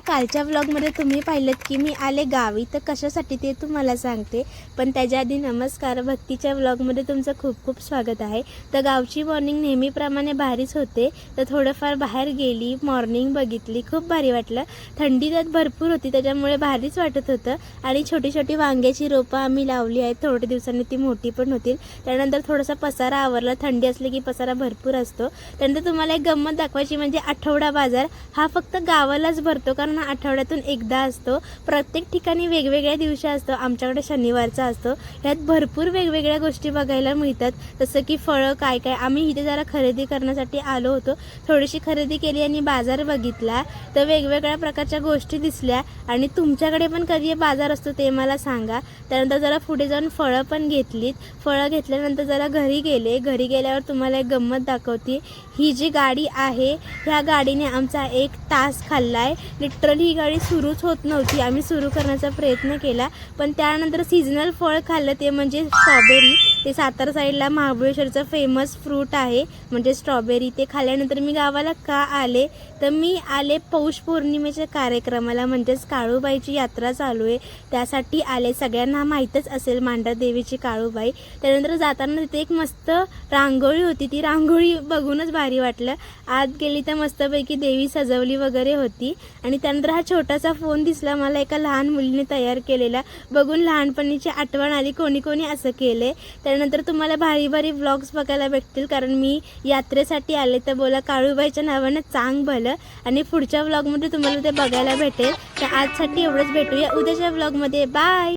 कालच्या व्लॉगमध्ये तुम्ही पाहिलं की मी आले गावी, तर कशासाठी ते तुम्हाला सांगते. पण त्याच्या आधी नमस्कार. भक्तीच्या व्लॉगमध्ये तुमचं खूप खूप स्वागत आहे. तर गावची मॉर्निंग नेहमीप्रमाणे भारीच होते. तर थोडंफार बाहेर गेली, मॉर्निंग बघितली, खूप भारी वाटलं. थंडी त्यात भरपूर होती, त्याच्यामुळे भारीच वाटत होतं. आणि छोटी छोटी वांग्याची रोपं आम्ही लावली आहेत. थोड्या दिवसांनी ती मोठी पण होतील. त्यानंतर थोडासा पसारा आवरला. थंडी असली की पसारा भरपूर असतो. त्यानंतर तुम्हाला एक गंमत दाखवायची म्हणजे आठवडा बाजार हा फक्त गावालाच भरतो, कारण हा आठवड्यातून एकदा असतो. प्रत्येक ठिकाणी वेगवेगळ्या दिवशी असतो. आमच्याकडे शनिवारचा असतो. ह्यात भरपूर वेगवेगळ्या गोष्टी बघायला मिळतात, जसं की फळं काय काय. आम्ही इथे जरा खरेदी करण्यासाठी आलो होतो. थोडीशी खरेदी केली आणि बाजार बघितला, तर वेगवेगळ्या प्रकारच्या गोष्टी दिसल्या. आणि तुमच्याकडे पण कधी बाजार असतो ते मला सांगा. त्यानंतर जरा पुढे जाऊन फळं पण घेतलीत. फळं घेतल्यानंतर जरा घरी गेले. घरी गेल्यावर तुम्हाला एक गंमत दाखवते. ही जी गाडी आहे, ह्या गाडीने आमचा 1 तास खाल्ला आहे. लिटरली ही गाडी सुरूच होत नव्हती. आम्ही सुरू करण्याचा प्रयत्न केला, पण त्यानंतर सीझनल फळ खाल्लं, ते म्हणजे स्ट्रॉबेरी. ते सातारा साईडला महाबळेश्वरचं फेमस फ्रूट आहे, म्हणजे स्ट्रॉबेरी. ते खाल्ल्यानंतर मी गावाला का आले, तर मी आले पौष पौर्णिमेच्या कार्यक्रमाला, म्हणजेच काळूबाईची यात्रा चालू आहे त्यासाठी आले. सगळ्यांना माहीतच असेल मांढर देवीची काळूबाई. त्यानंतर जाताना तिथे एक मस्त रांगोळी होती. ती रांगोळी बघूनच भारी वाटलं. आत गेली तर मस्तपैकी देवी सजवली वगैरे होती. आणि त्यानंतर हा छोटासा फोन दिसला मला, एका लहान मुलीने तयार केलेला. बघून लहानपणीची आठवण आली. कोणी कोणी असं केले. त्यानंतर तुम्हाला भारी भारी व्लॉग्स बघायला भेटतील, कारण मी यात्रेसाठी आले. तर बोला काळूबाईच्या नावानं चांग भलं. आणि पुढच्या व्लॉगमध्ये तुम्हाला ते बघायला भेटेल. तर आजसाठी एवढंच. भेटूया उद्याच्या व्लॉगमध्ये. बाय.